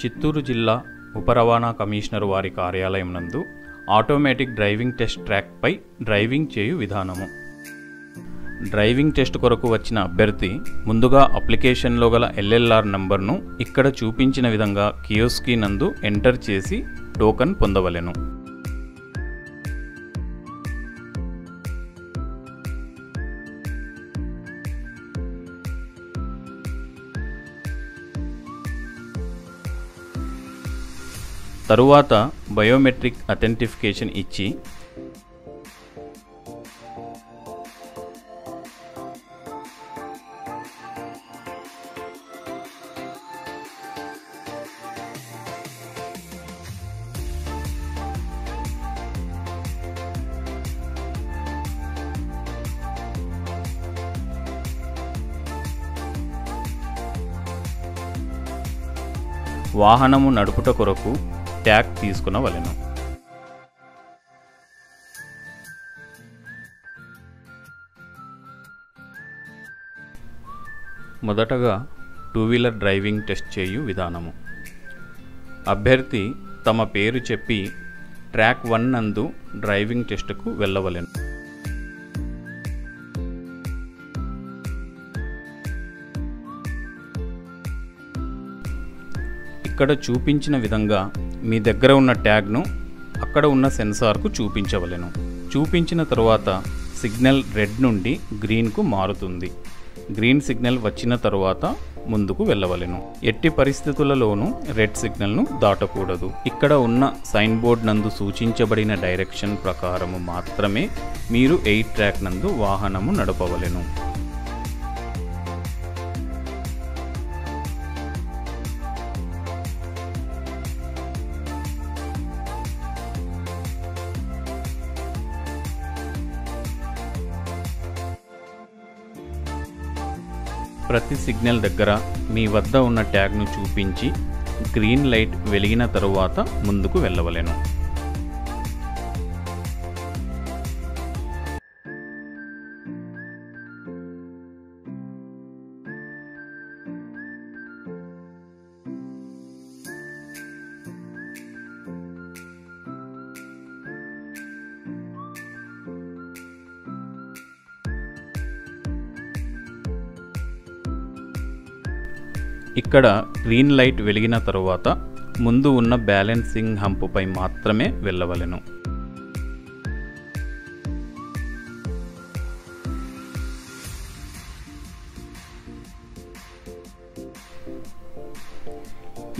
చిత్తూరు జిల్లా ఉప రవాణా కమిషనర్ వారి కార్యాలయం నందు ఆటోమేటిక్ డ్రైవింగ్ టెస్ట్ ట్రాక్పై డ్రైవింగ్ చేయు విధానము. డ్రైవింగ్ టెస్ట్ కొరకు వచ్చిన అభ్యర్థి ముందుగా అప్లికేషన్లో గల LLR నంబర్ను ఇక్కడ చూపించిన విధంగా కియోస్కీ నందు ఎంటర్ చేసి టోకన్ పొందవలెను. తరువాత బయోమెట్రిక్ అథెంటిఫికేషన్ ఇచ్చి వాహనము నడుపుట కొరకు ట్యాగ్ తీసుకునవలెను. మొదటగా 2-వీలర్ డ్రైవింగ్ టెస్ట్ చేయు విధానము. అభ్యర్థి తమ పేరు చెప్పి ట్రాక్ 1 నందు డ్రైవింగ్ టెస్టుకు వెళ్ళవలెను. ఇక్కడ చూపించిన విధంగా మీ దగ్గర ఉన్న ట్యాగ్ను అక్కడ ఉన్న సెన్సార్కు చూపించవలెను. చూపించిన తరువాత సిగ్నల్ రెడ్ నుండి గ్రీన్కు మారుతుంది. గ్రీన్ సిగ్నల్ వచ్చిన తరువాత ముందుకు వెళ్ళవలెను. ఎట్టి పరిస్థితులలోనూ రెడ్ సిగ్నల్ను దాటకూడదు. ఇక్కడ ఉన్న సైన్ బోర్డ్ నందు సూచించబడిన డైరెక్షన్ ప్రకారము మాత్రమే మీరు ఎయిర్ ట్రాక్ నందు వాహనము నడపవలెను. ప్రతి సిగ్నల్ దగ్గర మీ వద్ద ఉన్న ట్యాగ్ను చూపించి గ్రీన్ లైట్ వెలిగిన తరువాత ముందుకు వెళ్ళవలెను. ఇక్కడ గ్రీన్ లైట్ వెలిగిన తరువాత ముందు ఉన్న బ్యాలెన్సింగ్ హంపుపై మాత్రమే వెళ్ళవలెను.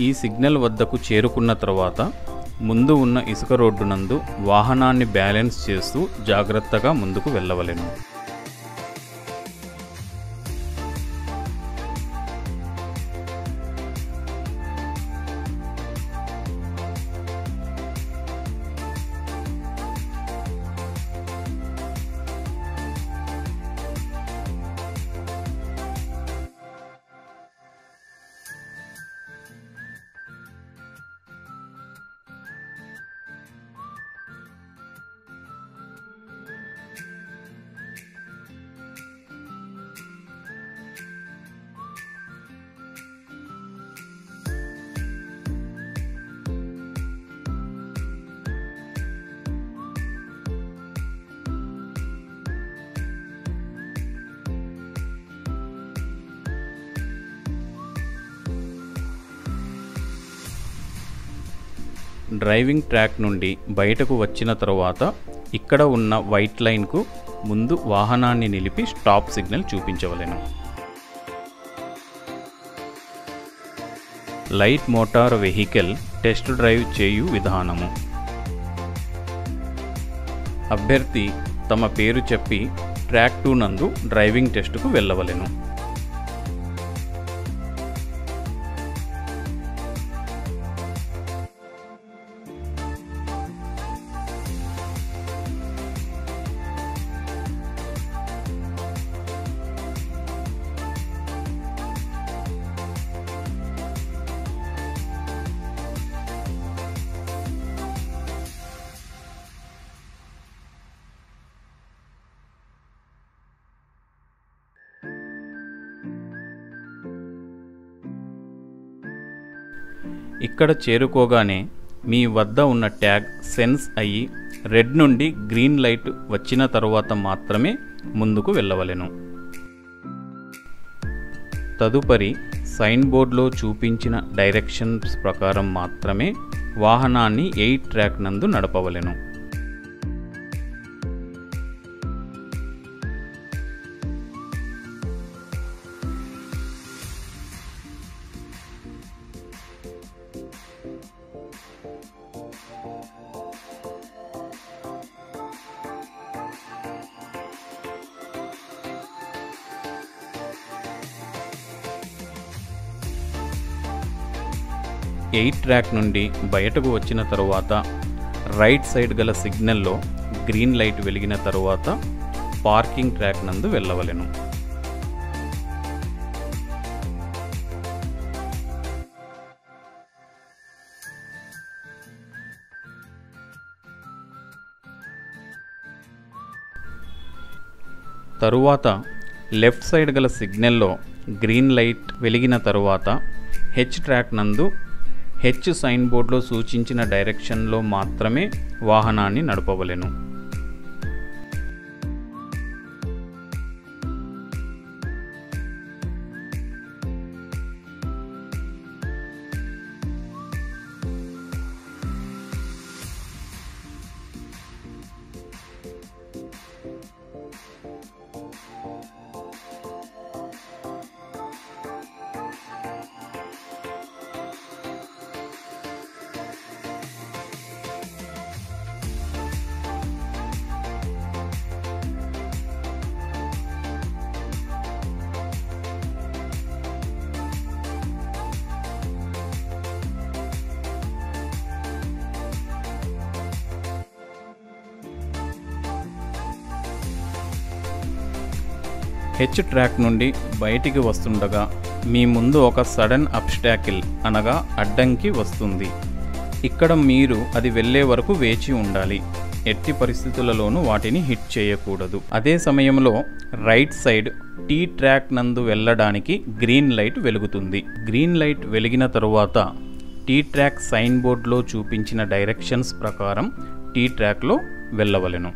ఈ సిగ్నల్ వద్దకు చేరుకున్న తరువాత ముందు ఉన్న ఇసుక రోడ్డు నందు వాహనాన్ని బ్యాలెన్స్ చేస్తూ జాగ్రత్తగా ముందుకు వెళ్ళవలెను. డ్రైవింగ్ ట్రాక్ నుండి బయటకు వచ్చిన తరువాత ఇక్కడ ఉన్న వైట్ లైన్కు ముందు వాహనాన్ని నిలిపి స్టాప్ సిగ్నల్ చూపించవలెను. Light motor vehicle test drive చేయు విధానము. అభ్యర్థి తమ పేరు చెప్పి ట్రాక్ 2 నందు డ్రైవింగ్ టెస్టుకు వెళ్ళవలెను. ఇక్కడ చేరుకోగానే మీ వద్ద ఉన్న ట్యాగ్ సెన్స్ అయ్యి రెడ్ నుండి గ్రీన్ లైట్ వచ్చిన తరువాత మాత్రమే ముందుకు వెళ్ళవలెను. తదుపరి సైన్ బోర్డులో చూపించిన డైరెక్షన్స్ ప్రకారం మాత్రమే వాహనాన్ని 8 ట్రాక్ నందు నడపవలెను. ఎయిట్ ట్రాక్ నుండి బయటకు వచ్చిన తరువాత రైట్ సైడ్ గల సిగ్నల్లో గ్రీన్ లైట్ వెలిగిన తరువాత పార్కింగ్ ట్రాక్ నందు వెళ్ళవలెను. తరువాత లెఫ్ట్ సైడ్ గల సిగ్నల్లో గ్రీన్ లైట్ వెలిగిన తరువాత హెచ్ ట్రాక్ నందు హెచ్ సైన్ బోర్డులో సూచించిన డైరెక్షన్లో మాత్రమే వాహనాన్ని నడపవలెను. హెచ్ ట్రాక్ నుండి బయటికి వస్తుండగా మీ ముందు ఒక సడన్ అబ్స్టాకిల్ అనగా అడ్డంకి వస్తుంది. ఇక్కడ మీరు అది వెళ్ళే వరకు వేచి ఉండాలి. ఎట్టి పరిస్థితులలోనూ వాటిని హిట్ చేయకూడదు. అదే సమయంలో రైట్ సైడ్ టీ ట్రాక్ నందు వెళ్ళడానికి గ్రీన్ లైట్ వెలుగుతుంది. గ్రీన్ లైట్ వెలిగిన తరువాత టీ ట్రాక్ సైన్ బోర్డులో చూపించిన డైరెక్షన్స్ ప్రకారం టీ ట్రాక్లో వెళ్ళవలెను.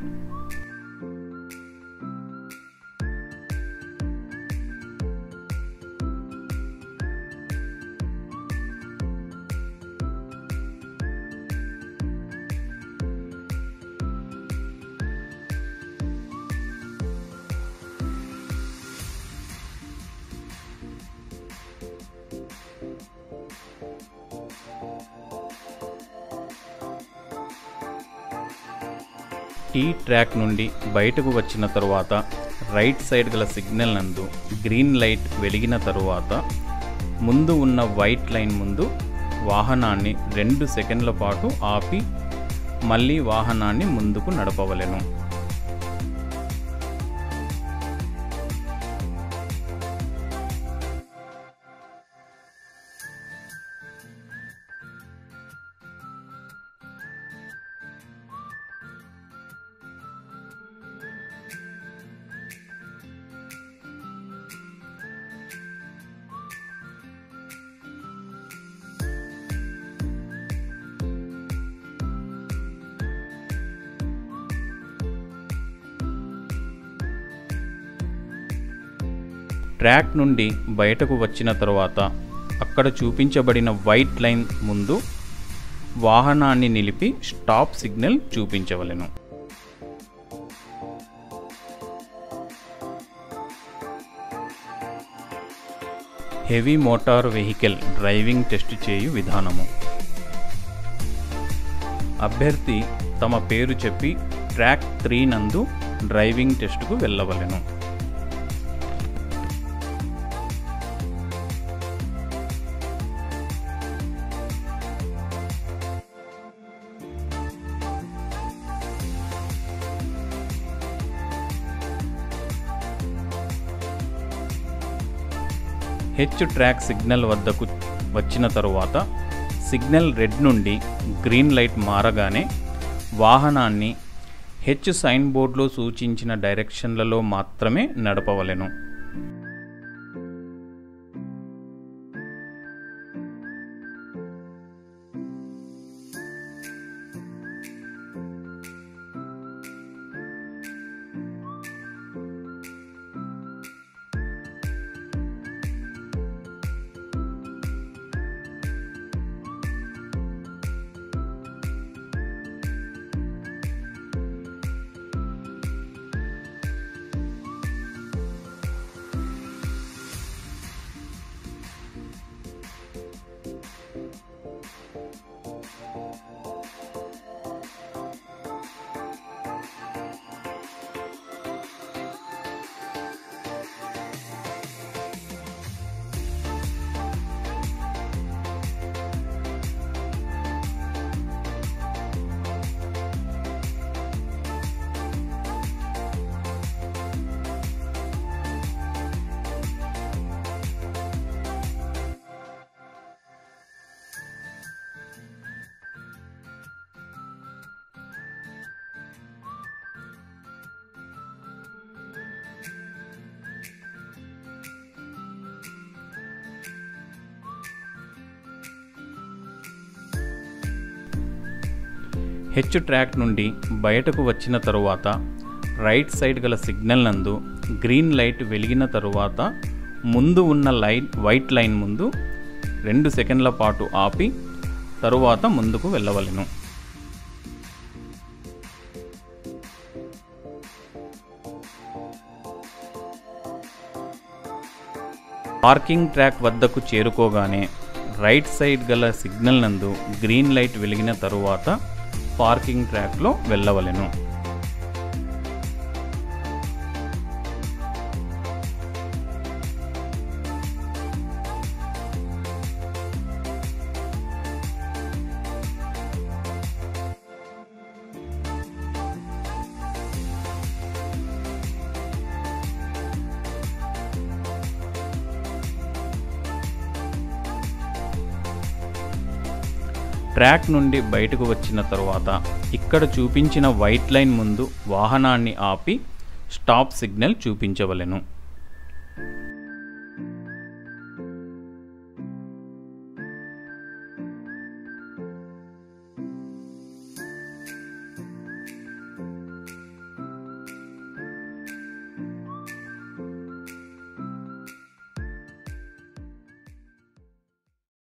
టీ ట్రాక్ నుండి బయటకు వచ్చిన తరువాత రైట్ సైడ్ గల సిగ్నల్ నందు గ్రీన్ లైట్ వెలిగిన తరువాత ముందు ఉన్న వైట్ లైన్ ముందు వాహనాన్ని 2 సెకండ్ల పాటు ఆపి మళ్ళీ వాహనాన్ని ముందుకు నడపవలెను. ట్రాక్ నుండి బయటకు వచ్చిన తరువాత అక్కడ చూపించబడిన వైట్ లైన్ ముందు వాహనాన్ని నిలిపి స్టాప్ సిగ్నల్ చూపించవలెను. Heavy motor vehicle driving test చేయు విధానము. అభ్యర్థి తమ పేరు చెప్పి ట్రాక్ 3 నందు డ్రైవింగ్ టెస్టుకు వెళ్ళవలెను. హెచ్ ట్రాక్ సిగ్నల్ వద్దకు వచ్చిన తరువాత సిగ్నల్ రెడ్ నుండి గ్రీన్ లైట్ మారగానే వాహనాన్ని హెచ్ సైన్ బోర్డులో సూచించిన డైరెక్షన్లలో మాత్రమే నడపవలెను. హెచ్ ట్రాక్ నుండి బయటకు వచ్చిన తరువాత రైట్ సైడ్ గల సిగ్నల్ నందు గ్రీన్ లైట్ వెలిగిన తరువాత ముందు ఉన్న వైట్ లైన్ ముందు 2 సెకండ్ల పాటు ఆపి తరువాత ముందుకు వెళ్ళవలెను. పార్కింగ్ ట్రాక్ వద్దకు చేరుకోగానే రైట్ సైడ్ గల సిగ్నల్ నందు గ్రీన్ లైట్ వెలిగిన తరువాత పార్కింగ్ ట్రాక్లో వెళ్ళవలెను. ట్రాక్ నుండి బయటకు వచ్చిన తరువాత ఇక్కడ చూపించిన వైట్ లైన్ ముందు వాహనాన్ని ఆపి స్టాప్ సిగ్నల్ చూపించవలెను.